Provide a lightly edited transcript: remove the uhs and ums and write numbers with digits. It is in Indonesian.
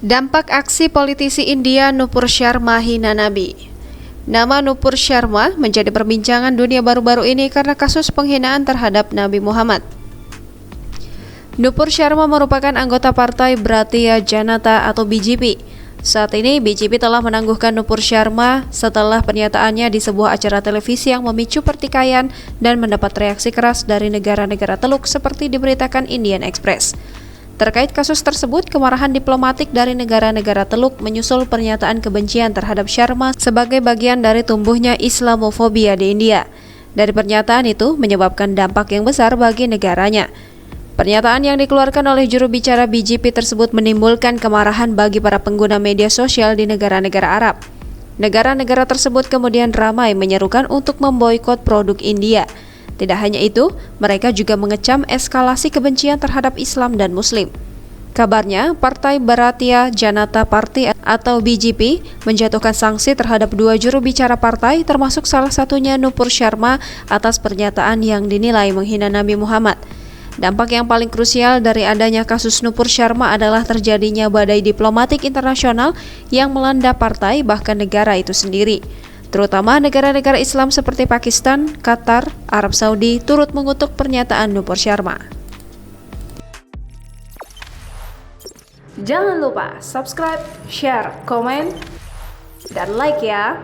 Dampak aksi politisi India Nupur Sharma hina Nabi. Nama Nupur Sharma menjadi perbincangan dunia baru-baru ini karena kasus penghinaan terhadap Nabi Muhammad. Nupur Sharma merupakan anggota partai Bharatiya Janata atau BJP. Saat ini BJP telah menangguhkan Nupur Sharma setelah pernyataannya di sebuah acara televisi yang memicu pertikaian dan mendapat reaksi keras dari negara-negara Teluk seperti diberitakan Indian Express. Terkait kasus tersebut, kemarahan diplomatik dari negara-negara Teluk menyusul pernyataan kebencian terhadap Sharma sebagai bagian dari tumbuhnya Islamofobia di India. Dari pernyataan itu menyebabkan dampak yang besar bagi negaranya. Pernyataan yang dikeluarkan oleh juru bicara BJP tersebut menimbulkan kemarahan bagi para pengguna media sosial di negara-negara Arab. Negara-negara tersebut kemudian ramai menyerukan untuk memboikot produk India. Tidak hanya itu, mereka juga mengecam eskalasi kebencian terhadap Islam dan Muslim. Kabarnya, Partai Bharatiya Janata Party atau BJP menjatuhkan sanksi terhadap 2 juru bicara partai, termasuk salah satunya Nupur Sharma atas pernyataan yang dinilai menghina Nabi Muhammad. Dampak yang paling krusial dari adanya kasus Nupur Sharma adalah terjadinya badai diplomatik internasional yang melanda partai bahkan negara itu sendiri. Terutama negara-negara Islam seperti Pakistan, Qatar, Arab Saudi turut mengutuk pernyataan Nupur Sharma. Jangan lupa subscribe, share, komen, dan like ya!